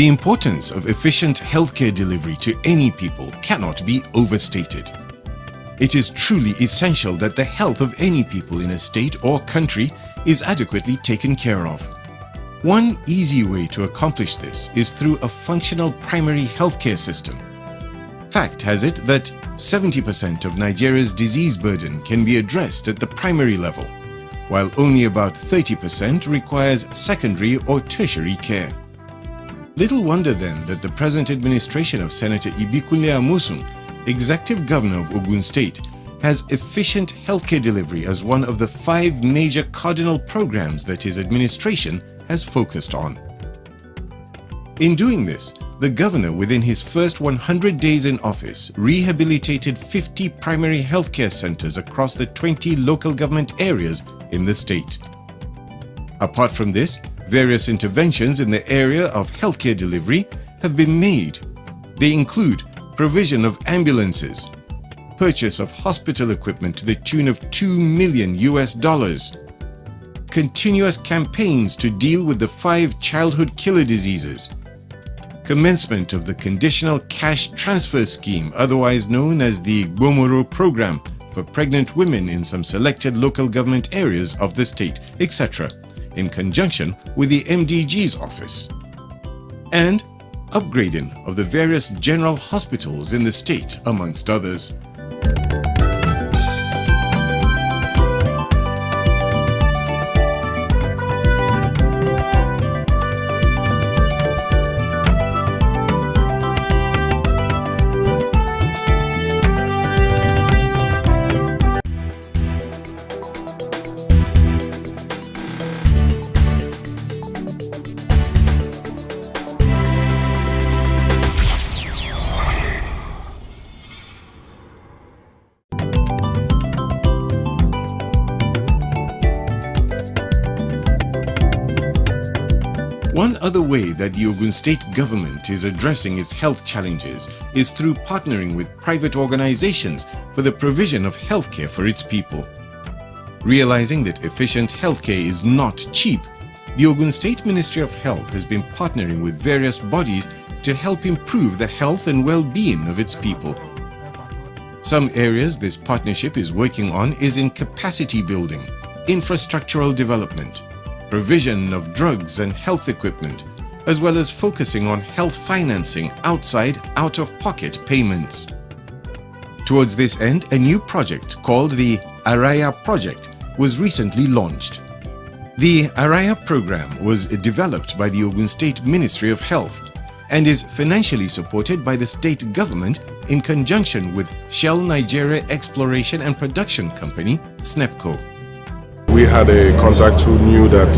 The importance of efficient healthcare delivery to any people cannot be overstated. It is truly essential that the health of any people in a state or country is adequately taken care of. One easy way to accomplish this is through a functional primary healthcare system. Fact has it that 70% of Nigeria's disease burden can be addressed at the primary level, while only about 30% requires secondary or tertiary care. Little wonder then that the present administration of Senator Ibikunle Amosun, Executive Governor of Ogun State, has efficient healthcare delivery as one of the 5 major cardinal programs that his administration has focused on. In doing this, the governor within his first 100 days in office rehabilitated 50 primary healthcare centers across the 20 local government areas in the state. Apart from this, various interventions in the area of healthcare delivery have been made. They include provision of ambulances, purchase of hospital equipment to the tune of $2 million, continuous campaigns to deal with the 5 childhood killer diseases, commencement of the Conditional Cash Transfer Scheme, otherwise known as the Gbomoro program for pregnant women in some selected local government areas of the state, etc., in conjunction with the MDG's office, and upgrading of the various general hospitals in the state, amongst others. One other way that the Ogun State government is addressing its health challenges is through partnering with private organizations for the provision of healthcare for its people. Realizing that efficient healthcare is not cheap, the Ogun State Ministry of Health has been partnering with various bodies to help improve the health and well-being of its people. Some areas this partnership is working on is in capacity building, infrastructural development, provision of drugs and health equipment, as well as focusing on health financing outside out-of-pocket payments. Towards this end, a new project called the Araya Project was recently launched. The Araya program was developed by the Ogun State Ministry of Health and is financially supported by the state government in conjunction with Shell Nigeria Exploration and Production Company, SNEPCO. We had a contact who knew that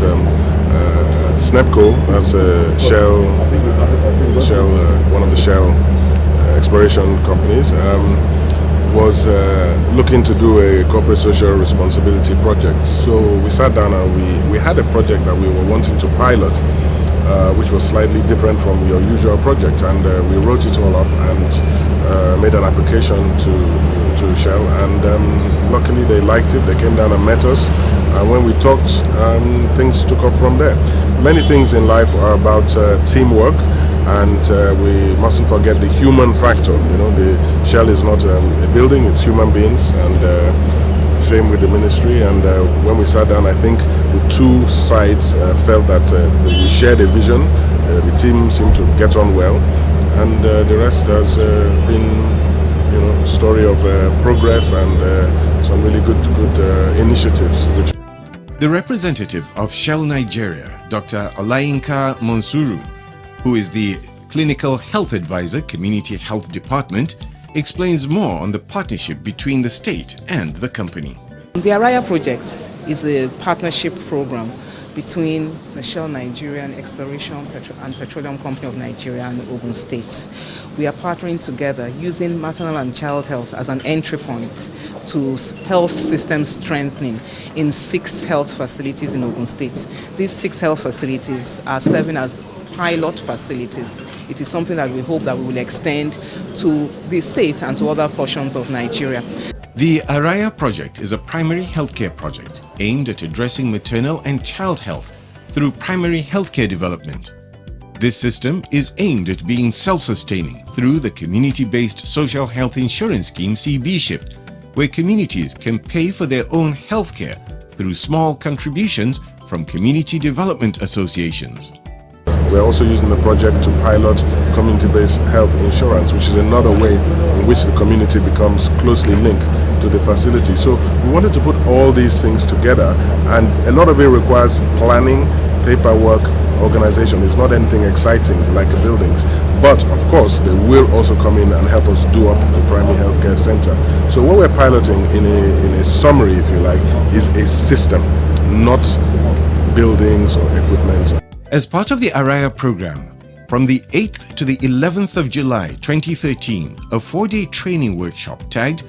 SNEPCO, that's one of the Shell exploration companies, was looking to do a corporate social responsibility project. So we sat down and we had a project that we were wanting to pilot, which was slightly different from your usual project, and we wrote it all up and made an application to Shell, and luckily they liked it. They came down and met us, and when we talked, things took off from there. Many things in life are about teamwork, and we mustn't forget the human factor. You know, the Shell is not a building, it's human beings, and same with the ministry. And when we sat down, I think the two sides felt that we shared a vision. The team seemed to get on well, and the rest has been, you know, a story of progress and some really good initiatives. The representative of Shell Nigeria, Dr. Olayinka Monsuru, who is the Clinical Health Advisor, Community Health Department, explains more on the partnership between the state and the company. The Araya Project is a partnership program between the Shell Nigerian Exploration and Petroleum Company of Nigeria and Ogun State. We are partnering together using maternal and child health as an entry point to health system strengthening in 6 health facilities in Ogun State. These 6 health facilities are serving as pilot facilities. It is something that we hope that we will extend to the state and to other portions of Nigeria. The Araya project is a primary healthcare project aimed at addressing maternal and child health through primary healthcare development. This system is aimed at being self-sustaining through the Community-Based Social Health Insurance Scheme CBSHIP, where communities can pay for their own healthcare through small contributions from community development associations. We're also using the project to pilot community-based health insurance, which is another way in which the community becomes closely linked to the facility. So we wanted to put all these things together, and a lot of it requires planning, paperwork, organization. It's not anything exciting like buildings, but of course they will also come in and help us do up the primary healthcare center. So what we're piloting in a summary, if you like, is a system, not buildings or equipment. As part of the Araya program, from the 8th to the 11th of July 2013, a 4-day training workshop tagged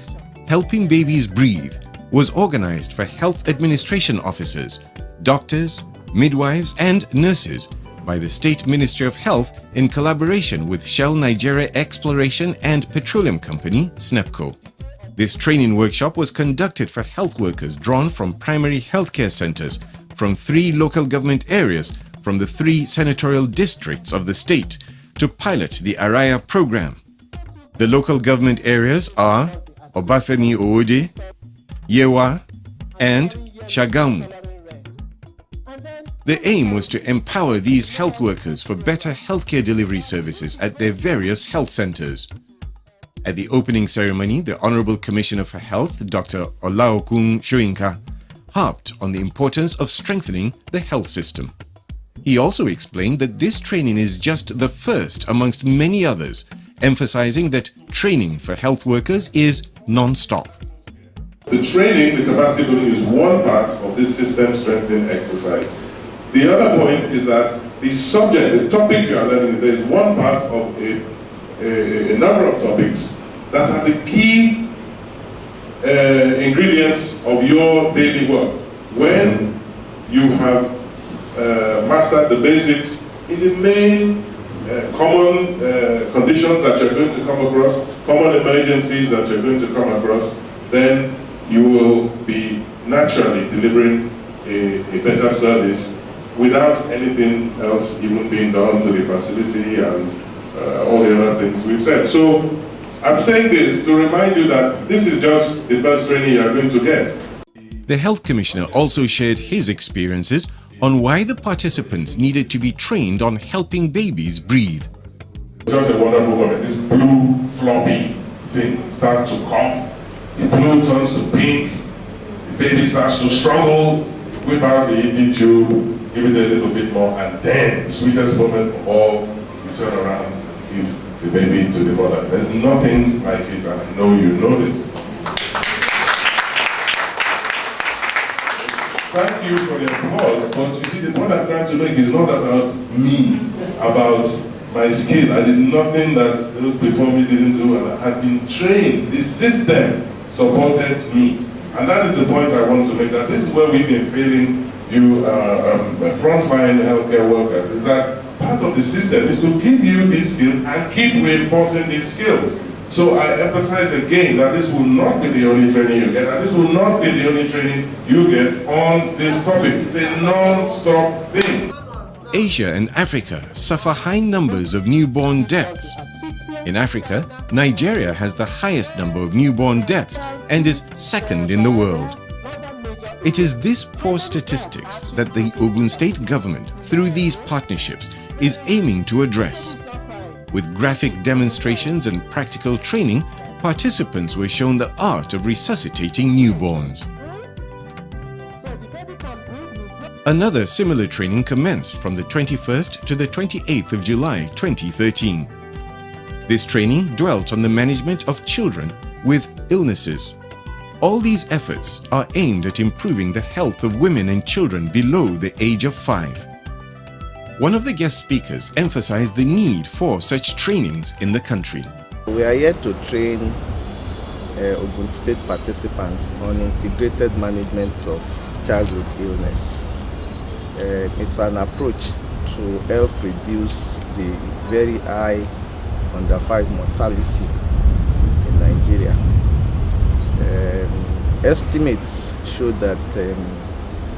Helping Babies Breathe was organized for health administration officers, doctors, midwives and nurses by the State Ministry of Health in collaboration with Shell Nigeria Exploration and Petroleum Company, SNEPCO. This training workshop was conducted for health workers drawn from primary healthcare centers from 3 local government areas from the 3 senatorial districts of the state to pilot the Araya program. The local government areas are Obafemi Owode, Yewa, and Shagamu. The aim was to empower these health workers for better healthcare delivery services at their various health centers. At the opening ceremony, the Honorable Commissioner for Health, Dr. Ogun Shoyinka, harped on the importance of strengthening the health system. He also explained that this training is just the first amongst many others, emphasizing that training for health workers is non-stop. The training, the capacity building, is one part of this system strengthening exercise. The other point is that the subject, the topic you are learning, there is one part of a number of topics that are the key ingredients of your daily work. When you have mastered the basics in the main common conditions that you're going to come across, common emergencies that you're going to come across, then you will be naturally delivering a better service without anything else even being done to the facility and all the other things we've said. So I'm saying this to remind you that this is just the first training you are going to get. The Health Commissioner also shared his experiences on why the participants needed to be trained on helping babies breathe. Just a wonderful moment. This blue floppy thing starts to cough, the blue turns to pink, the baby starts to struggle, whip out the eating tube, give it a little bit more, and then, sweetest moment of all, you turn around and give the baby to the mother. There's nothing like it, and I know you know this. Thank you for the applause, but you see, the point I'm trying to make is not about me, about my skill. I did nothing that those before me didn't do, and I had been trained. The system supported me. And that is the point I want to make, that this is where we've been failing you frontline healthcare workers, is that part of the system is to give you these skills and keep reinforcing these skills. So I emphasize again that this will not be the only training you get, and this will not be the only training you get on this topic. It's a non-stop thing. Asia and Africa suffer high numbers of newborn deaths. In Africa, Nigeria has the highest number of newborn deaths and is second in the world. It is this poor statistics that the Ogun State government, through these partnerships, is aiming to address. With graphic demonstrations and practical training, participants were shown the art of resuscitating newborns. Another similar training commenced from the 21st to the 28th of July 2013. This training dwelt on the management of children with illnesses. All these efforts are aimed at improving the health of women and children below the age of 5. One of the guest speakers emphasized the need for such trainings in the country. We are here to train Ogun State participants on integrated management of childhood illness. It's an approach to help reduce the very high under 5 mortality in Nigeria. Estimates show that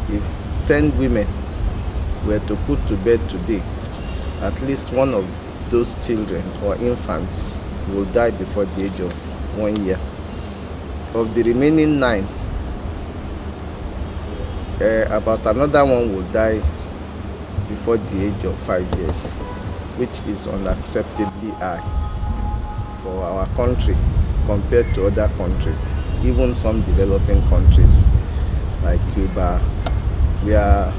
if 10 women were to put to bed today, at least one of those children or infants will die before the age of 1 year. Of the remaining 9, about another one will die before the age of 5 years, which is unacceptably high for our country compared to other countries, even some developing countries like Cuba, where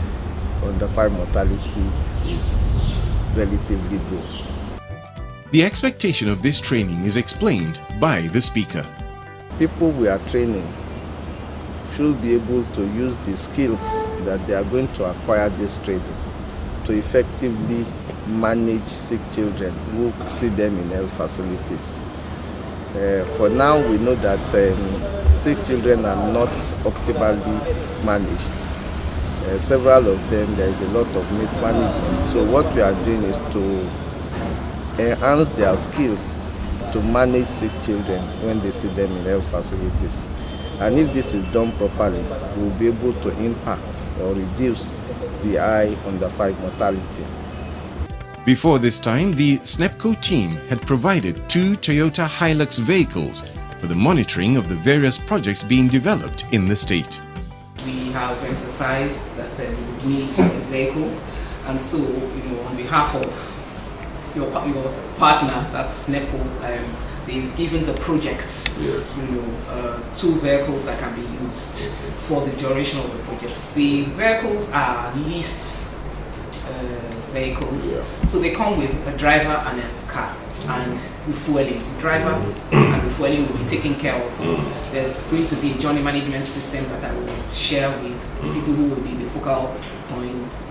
under 5 mortality is relatively low. The expectation of this training is explained by the speaker. People we are training should be able to use the skills that they are going to acquire this training to effectively manage sick children who see them in health facilities. For now, we know that sick children are not optimally managed. Several of them, there is a lot of mismanagement. So what we are doing is to enhance their skills to manage sick children when they see them in health facilities. And if this is done properly, we will be able to impact or reduce the high under 5 mortality. Before this time, the SNEPCO team had provided 2 Toyota Hilux vehicles for the monitoring of the various projects being developed in the state. We have emphasized that we need a vehicle, and so on behalf of your partner, that's SNEPCO, they've given the projects, 2 vehicles that can be used for the duration of the projects. The vehicles are leased vehicles, so they come with a driver and a car and refueling. The driver and refueling will be taken care of. There's going to be a journey management system that I will share with the people who will be the focal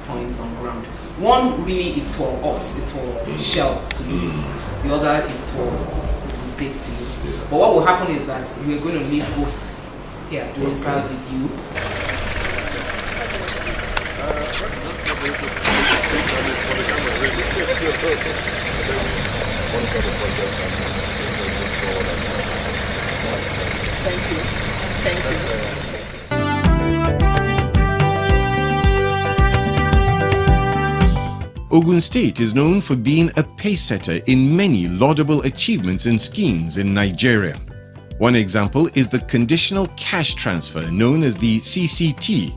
points on ground. One really is for us, it's for Shell to use. The other is for the states to use. But what will happen is that we're going to leave both here to start with you. Thank you. Thank you. Ogun State is known for being a pace-setter in many laudable achievements and schemes in Nigeria. One example is the conditional cash transfer known as the CCT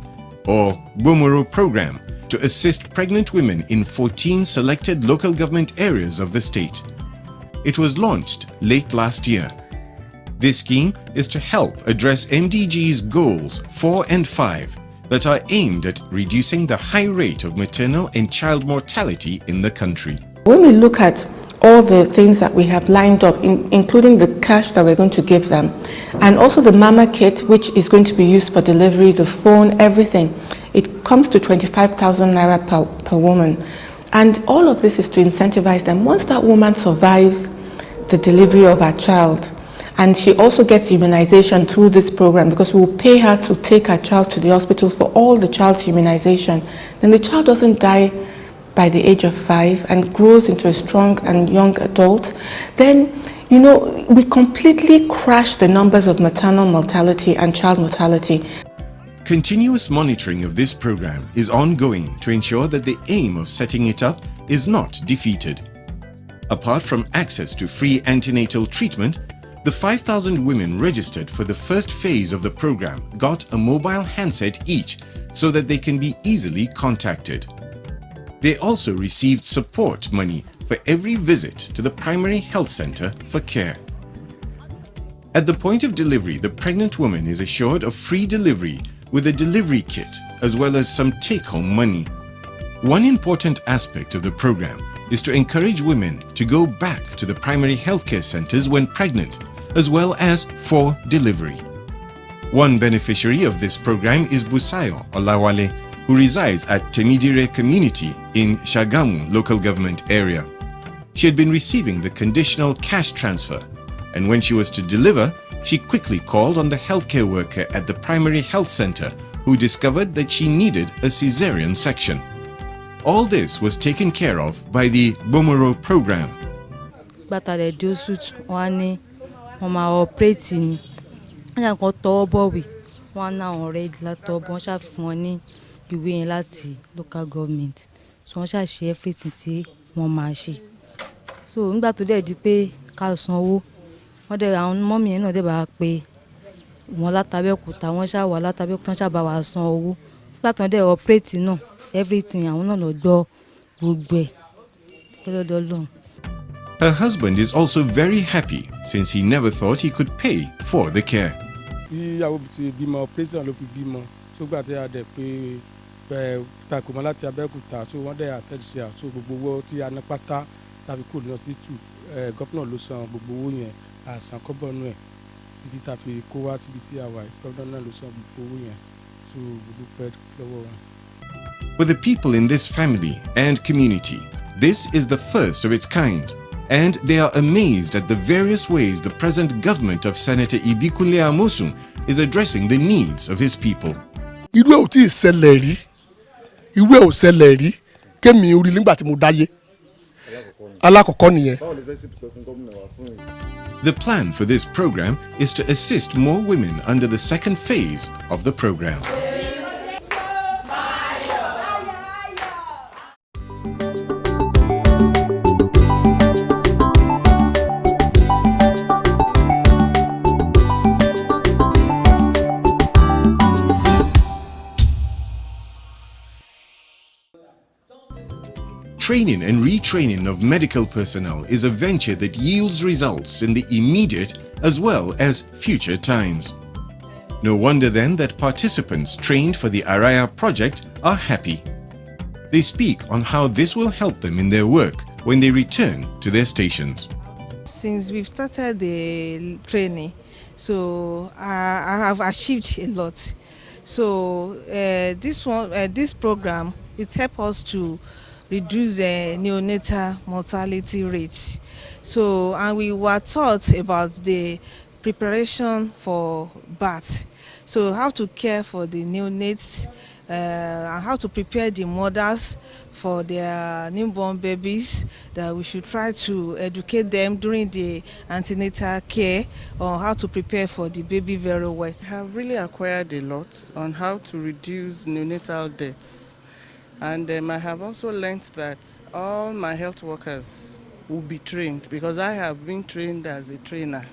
or Gbomoro program to assist pregnant women in 14 selected local government areas of the state. It was launched late last year. This scheme is to help address MDG's goals 4 and 5 that are aimed at reducing the high rate of maternal and child mortality in the country. When we look at all the things that we have lined up, including the cash that we're going to give them, and also the mama kit, which is going to be used for delivery, the phone, everything, it comes to 25,000 naira per woman. And all of this is to incentivize them. Once that woman survives the delivery of her child, and she also gets immunization through this program, because we will pay her to take her child to the hospital for all the child's immunization, then the child doesn't die by the age of 5 and grows into a strong and young adult, then we completely crash the numbers of maternal mortality and child mortality. Continuous monitoring of this program is ongoing to ensure that the aim of setting it up is not defeated. Apart from access to free antenatal treatment, the 5,000 women registered for the first phase of the program got a mobile handset each so that they can be easily contacted. They also received support money for every visit to the primary health center for care. At the point of delivery, the pregnant woman is assured of free delivery with a delivery kit as well as some take-home money. One important aspect of the program is to encourage women to go back to the primary healthcare centers when pregnant, as well as for delivery. One beneficiary of this program is Busayo Olawale, who resides at Temidire community in Shagamu local government area. She had been receiving the conditional cash transfer, and when she was to deliver, she quickly called on the healthcare worker at the primary health center, who discovered that she needed a cesarean section. All this was taken care of by the Gbomoro program. On my operating, and I got Tobowi, 1 hour already, laptop, one shall money, you win lati local government. So I shall share everything wọ́n máa ṣe. So nígbà tó dẹ̀ di pé ká san owó, wọ́n dẹ̀ àwọn mọ́mì yẹn náà dẹ̀ bá wa pé wọ́n látàbẹ́òkúta, wọ́n ṣáà wà látàbẹ́òkúta, wọ́n ṣáà bá wa san owó. Nígbà tán dẹ̀ operate náà, everything àwọn náà lọ gbọ́ gbogbo ẹ̀ lọ́dọ̀ Ọlọ́run. Her husband is also very happy since he never thought he could pay for the care. Ìyàwó ti bímọ operation ló fi bímọ tó gbà tí a dẹ̀ pé takùmọ́ láti Abẹ́òkúta so wọ́n dẹ̀ àtẹ̀sí àtò gbogbo owó tí a ná pátá tàbí kúrò ní hospital gómìnà ló san gbogbo owó yẹn àsàn kọ́bọ̀nù ẹ̀ títí tá a fi kó wá síbi tí a wà gómìnà náà ló san gbogbo owó yẹn so gbogbo pẹ́ lọ́wọ́ wọn. For the people in this family and community, this is the first of its kind, and they are amazed at the various ways the present government of Senator Ibikunle Amosun is addressing the needs of his people. Irú ẹ̀ ò tí ì ṣẹlẹ̀ rí, irú ẹ̀ ò ṣẹlẹ̀ rí, kémi orí nígbà tí mo dáyé. Alákọ̀ọ́kọ́ nìyẹn. The plan for this program is to assist more women under the second phase of the program. Training and retraining of medical personnel is a venture that yields results in the immediate as well as future times. No wonder then that participants trained for the Araya project are happy. They speak on how this will help them in their work when they return to their stations. Since we've started the training, so I have achieved a lot. So this program, it helps us to reduce neonatal mortality rates. So, and we were taught about the preparation for birth. So, how to care for the neonates and how to prepare the mothers for their newborn babies, that we should try to educate them during the antenatal care on how to prepare for the baby very well. I have really acquired a lot on how to reduce neonatal deaths. And I have also learned that all my health workers will be trained because I have been trained as a trainer.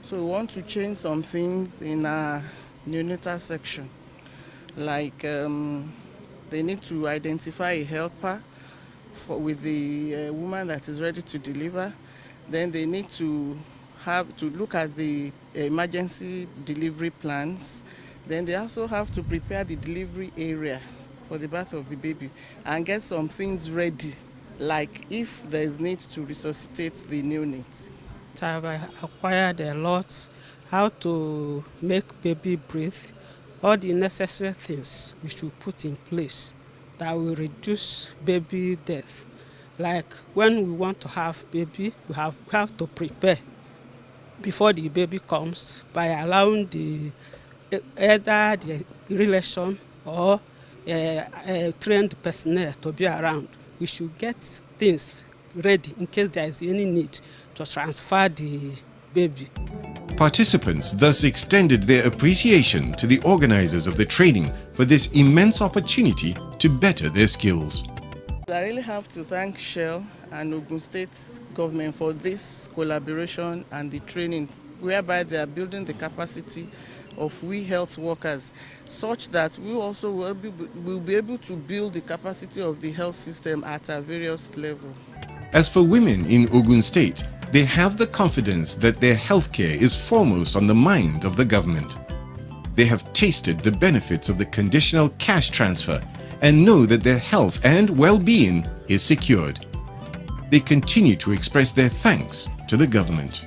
So we want to change some things in our neonatal section. Like they need to identify a helper with the woman that is ready to deliver. Then they need to look at the emergency delivery plans. Then they also have to prepare the delivery area for the birth of the baby and get some things ready, like if there is need to resuscitate the neonate. I have acquired a lot, how to make baby breathe, all the necessary things we should put in place that will reduce baby death. Like when we want to have baby, we have to prepare before the baby comes by allowing either the relation or trained personnel to be around. We should get things ready in case there is any need to transfer the baby. Participants thus extended their appreciation to the organizers of the training for this immense opportunity to better their skills. I really have to thank Shell and Ogun State government for this collaboration and the training, whereby they are building the capacity of we health workers, such that we also will be able to build the capacity of the health system at a various level. As for women in Ogun State, they have the confidence that their healthcare is foremost on the mind of the government. They have tasted the benefits of the conditional cash transfer and know that their health and well-being is secured. They continue to express their thanks to the government.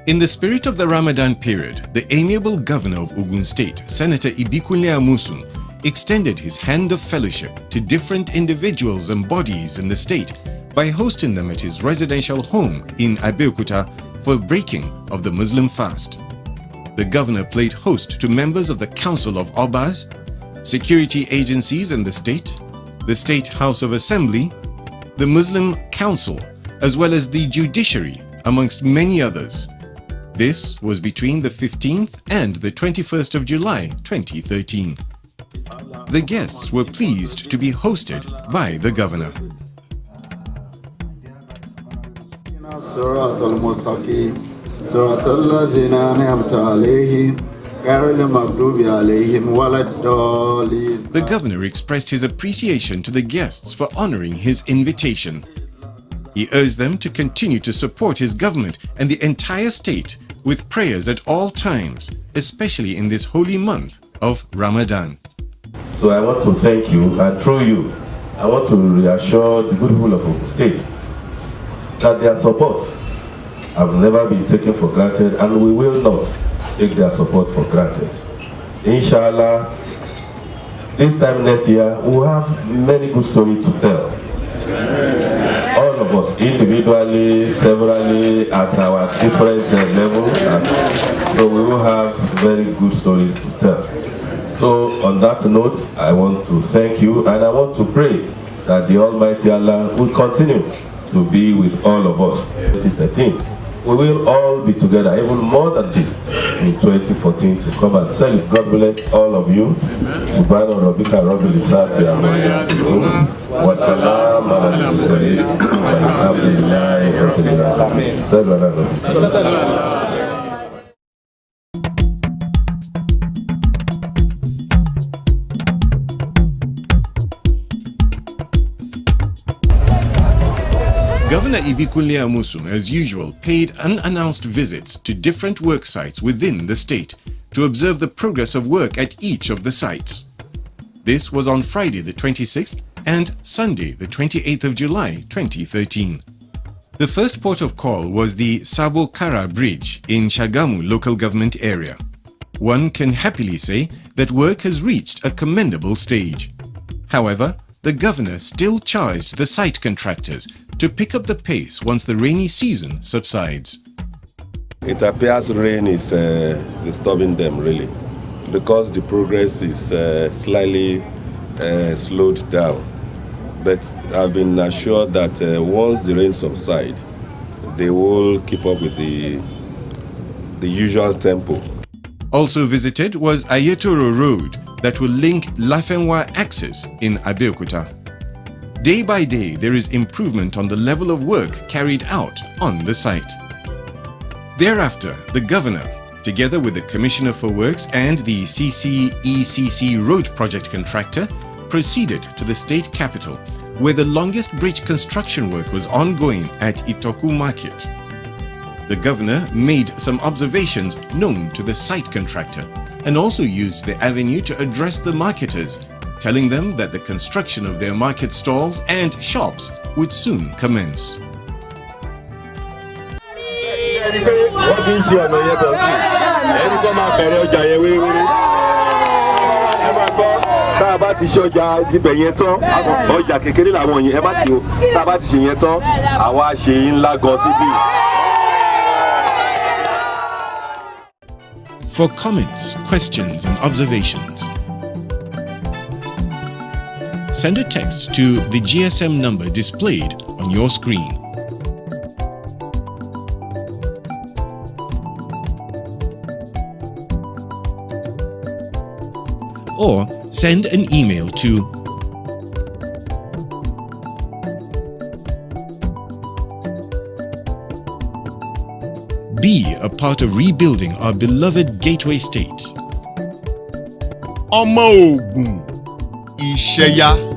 In the spirit of the Ramadan period, the amiable governor of Ogun State, Senator Ibikunle Amosun, extended his hand of fellowship to different individuals and bodies in the state by hosting them at his residential home in Abeokuta for breaking of the Muslim fast. the governor played host to members of the Council of Obas, security agencies in the State House of Assembly, the Muslim Council, as well as the judiciary, amongst many others. This was between the 15th and the 21st of July 2013. The guests were pleased to be hosted by the governor. The governor expressed his appreciation to the guests for honoring his invitation. He urged them to continue to support his government and the entire state with prayers at all times, especially in this holy month of Ramadan. So I want to thank you, and through you, I want to reassure the good people of Ogun State that their support have never been taken for granted, and we will not take their support for granted. Inshallah, this time next year, we will have many good stories to tell. All of us, individually, severally, at our different levels, so we will have very good stories to tell. So on that note, I want to thank you, and I want to pray that the Almighty Allah will continue to be with all of us. 2013, we will all be together, even more than this, in 2014 to come and celebrate. God bless all of you. Subhana rabbika rabbil izzati amma yasifun wa salam ala al-mursalin walhamdulillahi rabbil alamin. Governor Ibikunle Amusun, as usual, paid unannounced visits to different work sites within the state to observe the progress of work at each of the sites. This was on Friday the 26th and Sunday the 28th of July 2013. The first port of call was the Sabo Kara Bridge in Shagamu local government area. One can happily say that work has reached a commendable stage. However, the governor still charged the site contractors to pick up the pace once the rainy season subsides. It appears rain is disturbing them really, because the progress is slightly slowed down. But I've been assured that once the rain subsides, they will keep up with the usual tempo. Also visited was Ayetoro Road that will link Lafenwa axis in Abeokuta. Day by day, there is improvement on the level of work carried out on the site. Thereafter, the governor, together with the Commissioner for Works and the CCECC road project contractor, proceeded to the state capital, where the longest bridge construction work was ongoing at Itoku Market. The governor made some observations known to the site contractor and also used the avenue to address the marketers, telling them that the construction of their market stalls and shops would soon commence. For comments, questions and observations, send a text to the GSM number displayed on your screen. Or send an email to be a part of rebuilding our beloved gateway state. Ọmọ Ogun, Ìṣẹ̀yà.